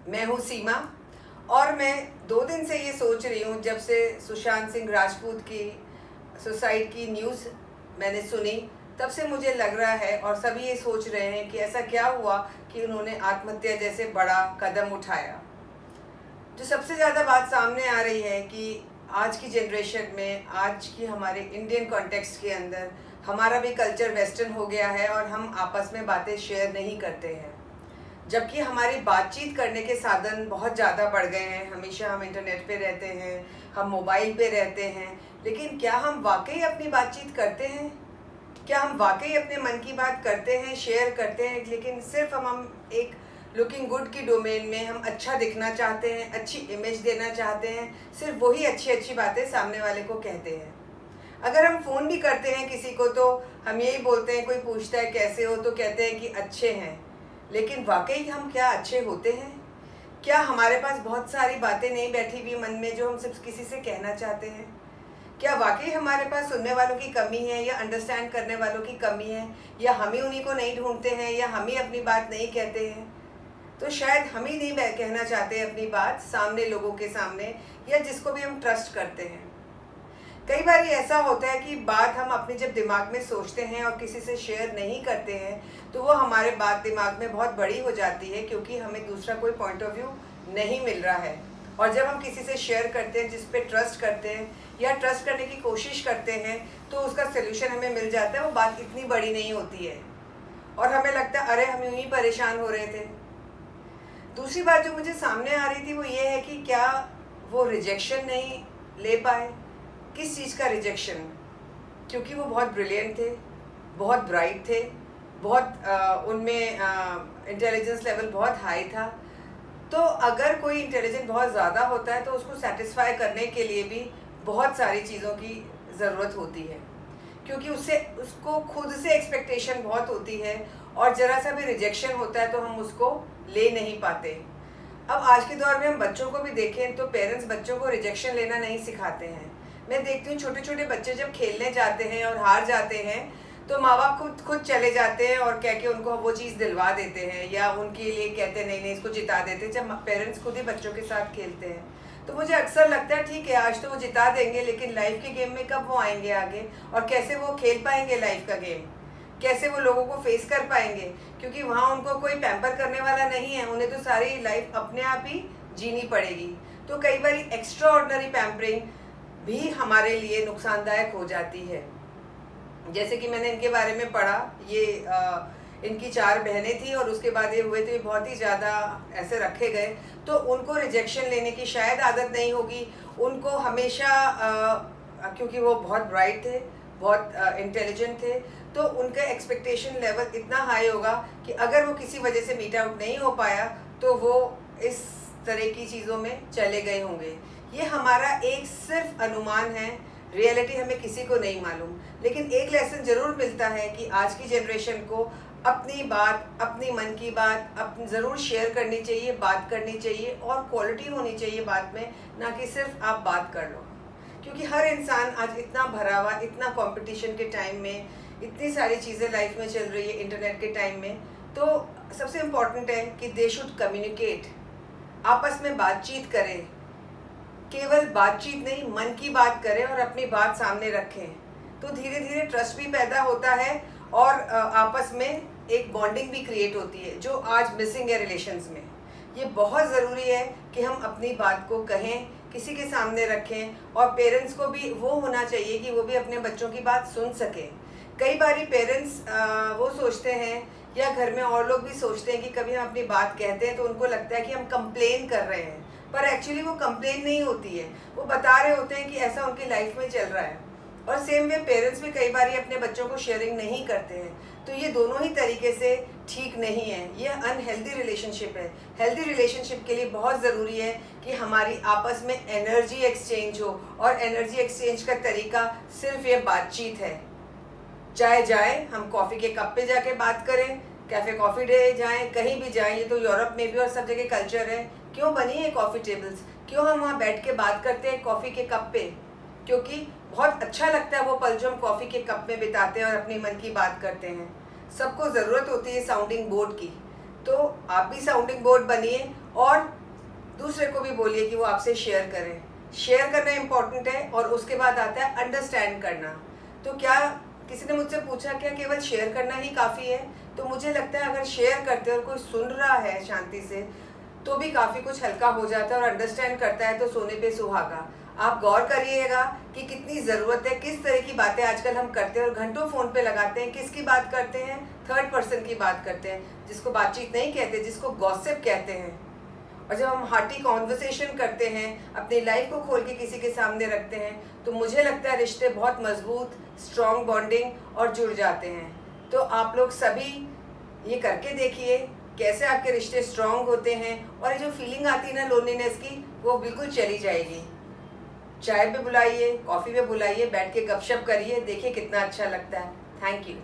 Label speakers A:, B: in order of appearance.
A: मैं हूँ सीमा और मैं 2 दिन से ये सोच रही हूँ जब से सुशांत सिंह राजपूत की सुसाइड की न्यूज़ मैंने सुनी, तब से मुझे लग रहा है और सभी ये सोच रहे हैं कि ऐसा क्या हुआ कि उन्होंने आत्महत्या जैसे बड़ा कदम उठाया। जो सबसे ज़्यादा बात सामने आ रही है कि आज की जनरेशन में, आज की हमारे इंडियन कॉन्टेक्स्ट के अंदर हमारा भी कल्चर वेस्टर्न हो गया है और हम आपस में बातें शेयर नहीं करते हैं, जबकि हमारी बातचीत करने के साधन बहुत ज़्यादा बढ़ गए हैं। हमेशा हम इंटरनेट पे रहते हैं, हम मोबाइल पे रहते हैं, लेकिन क्या हम वाकई अपनी बातचीत करते हैं? क्या हम वाकई अपने मन की बात करते हैं, शेयर करते हैं? लेकिन सिर्फ हम एक लुकिंग गुड की डोमेन में हम अच्छा दिखना चाहते हैं, अच्छी इमेज देना चाहते हैं, सिर्फ वही अच्छी अच्छी बातें सामने वाले को कहते हैं। अगर हम फ़ोन भी करते हैं किसी को तो हम यही बोलते हैं, कोई पूछता है कैसे हो तो कहते हैं कि अच्छे हैं, लेकिन वाकई हम क्या अच्छे होते हैं? क्या हमारे पास बहुत सारी बातें नहीं बैठी हुई मन में जो हम सिर्फ किसी से कहना चाहते हैं? क्या वाकई हमारे पास सुनने वालों की कमी है या अंडरस्टैंड करने वालों की कमी है, या हम ही उन्हीं को नहीं ढूंढते हैं, या हम ही अपनी बात नहीं कहते हैं? तो शायद हम ही नहीं कहना चाहते अपनी बात सामने लोगों के सामने, या जिसको भी हम ट्रस्ट करते हैं। कई बार ऐसा होता है कि बात हम अपने जब दिमाग में सोचते हैं और किसी से शेयर नहीं करते हैं तो वो हमारे बात दिमाग में बहुत बड़ी हो जाती है, क्योंकि हमें दूसरा कोई पॉइंट ऑफ व्यू नहीं मिल रहा है। और जब हम किसी से शेयर करते हैं, जिस पे ट्रस्ट करते हैं या ट्रस्ट करने की कोशिश करते हैं, तो उसका सोल्यूशन हमें मिल जाता है। वो बात इतनी बड़ी नहीं होती है और हमें लगता है अरे हम यूं ही परेशान हो रहे थे। दूसरी बात जो मुझे सामने आ रही थी वो ये है कि क्या वो रिजेक्शन नहीं ले पाए? किस चीज़ का रिजेक्शन? क्योंकि वो बहुत ब्रिलियंट थे, बहुत ब्राइट थे, बहुत उनमें इंटेलिजेंस लेवल बहुत हाई था। तो अगर कोई इंटेलिजेंट बहुत ज़्यादा होता है तो उसको सेटिस्फाई करने के लिए भी बहुत सारी चीज़ों की ज़रूरत होती है, क्योंकि उसको खुद से एक्सपेक्टेशन बहुत होती है और ज़रा सा भी रिजेक्शन होता है तो हम उसको ले नहीं पाते। अब आज के दौर में हम बच्चों को भी देखें तो पेरेंट्स बच्चों को रिजेक्शन लेना नहीं सिखाते हैं। मैं देखती हूँ छोटे छोटे बच्चे जब खेलने जाते हैं और हार जाते हैं तो माँ बाप खुद चले जाते हैं और कह के उनको वो चीज़ दिलवा देते हैं, या उनके लिए कहते हैं नहीं नहीं इसको जिता देते हैं, जब पेरेंट्स खुद ही बच्चों के साथ खेलते हैं। तो मुझे अक्सर लगता है ठीक है आज तो वो जिता देंगे, लेकिन लाइफ के गेम में कब वो आएंगे आगे, और कैसे वो खेल पाएंगे लाइफ का गेम, कैसे वो लोगों को फेस कर पाएंगे? क्योंकि वहाँ उनको कोई पैम्पर करने वाला नहीं है, उन्हें तो सारी लाइफ अपने आप ही जीनी पड़ेगी। तो कई बार एक्स्ट्रा ऑर्डिनरी पैम्परिंग भी हमारे लिए नुकसानदायक हो जाती है। जैसे कि मैंने इनके बारे में पढ़ा, ये इनकी 4 बहनें थी और उसके बाद ये हुए तो ये बहुत ही ज़्यादा ऐसे रखे गए। तो उनको रिजेक्शन लेने की शायद आदत नहीं होगी, उनको हमेशा क्योंकि वो बहुत ब्राइट थे, बहुत इंटेलिजेंट थे, तो उनका एक्सपेक्टेशन लेवल इतना हाई होगा कि अगर वो किसी वजह से मीट आउट नहीं हो पाया तो वो इस तरह की चीज़ों में चले गए होंगे। ये हमारा एक सिर्फ अनुमान है, रियलिटी हमें किसी को नहीं मालूम। लेकिन एक लेसन ज़रूर मिलता है कि आज की जनरेशन को अपनी बात, अपनी मन की बात अपनी ज़रूर शेयर करनी चाहिए, बात करनी चाहिए, और क्वालिटी होनी चाहिए बात में, ना कि सिर्फ आप बात कर लो। क्योंकि हर इंसान आज इतना भरा हुआ, इतना कंपटीशन के टाइम में, इतनी सारी चीज़ें लाइफ में चल रही है इंटरनेट के टाइम में, तो सबसे इम्पॉर्टेंट है कि दे शुड कम्युनिकेट, आपस में बातचीत करें। केवल बातचीत नहीं, मन की बात करें और अपनी बात सामने रखें, तो धीरे धीरे ट्रस्ट भी पैदा होता है और आपस में एक बॉन्डिंग भी क्रिएट होती है, जो आज मिसिंग है रिलेशंस में। ये बहुत ज़रूरी है कि हम अपनी बात को कहें, किसी के सामने रखें, और पेरेंट्स को भी वो होना चाहिए कि वो भी अपने बच्चों की बात सुन सकें। कई बारी पेरेंट्स वो सोचते हैं, या घर में और लोग भी सोचते हैं कि कभी हम अपनी बात कहते हैं तो उनको लगता है कि हम कंप्लेन कर रहे हैं, पर एक्चुअली वो कंप्लेन नहीं होती है, वो बता रहे होते हैं कि ऐसा उनकी लाइफ में चल रहा है। और सेम वे पेरेंट्स भी कई बार अपने बच्चों को शेयरिंग नहीं करते हैं, तो ये दोनों ही तरीके से ठीक नहीं है, ये अनहेल्दी रिलेशनशिप है। हेल्दी रिलेशनशिप के लिए बहुत ज़रूरी है कि हमारी आपस में एनर्जी एक्सचेंज हो, और एनर्जी एक्सचेंज का तरीका सिर्फ ये बातचीत है। चाहे जाए हम कॉफ़ी के कप पे जाके बात करें, कैफ़े कॉफ़ी डे जाएं, कहीं भी जाएं, ये तो यूरोप में भी और सब जगह कल्चर है। क्यों बनी है कॉफ़ी टेबल्स? क्यों हम वहाँ बैठ के बात करते हैं कॉफ़ी के कप पे? क्योंकि बहुत अच्छा लगता है वो पल जो हम कॉफ़ी के कप में बिताते हैं और अपनी मन की बात करते हैं। सबको ज़रूरत होती है साउंडिंग बोर्ड की, तो आप भी साउंडिंग बोर्ड बनिए और दूसरे को भी बोलिए कि वो आपसे शेयर करें। शेयर करना इम्पोर्टेंट है और उसके बाद आता है अंडरस्टैंड करना। तो क्या किसी ने मुझसे पूछा क्या केवल शेयर करना ही काफ़ी है? तो मुझे लगता है अगर शेयर करते हैं और कोई सुन रहा है शांति से तो भी काफ़ी कुछ हल्का हो जाता है और अंडरस्टैंड करता है तो सोने पे सुहागा। आप गौर करिएगा कि कितनी ज़रूरत है, किस तरह की बातें आजकल हम करते हैं और घंटों फ़ोन पे लगाते हैं। किसकी बात करते हैं? थर्ड पर्सन की बात करते हैं, जिसको बातचीत नहीं कहते, जिसको गॉसिप कहते हैं। और जब हम हार्टी कॉन्वर्सेशन करते हैं, अपनी लाइफ को खोल के किसी के सामने रखते हैं, तो मुझे लगता है रिश्ते बहुत मजबूत, स्ट्रॉन्ग बॉन्डिंग और जुड़ जाते हैं। तो आप लोग सभी ये करके देखिए कैसे आपके रिश्ते स्ट्रॉन्ग होते हैं और ये जो फीलिंग आती है ना लोनलीनेस की, वो बिल्कुल चली जाएगी। चाय पे बुलाइए, कॉफ़ी पे बुलाइए, बैठ के गपशप करिए, देखिए कितना अच्छा लगता है। Thank you.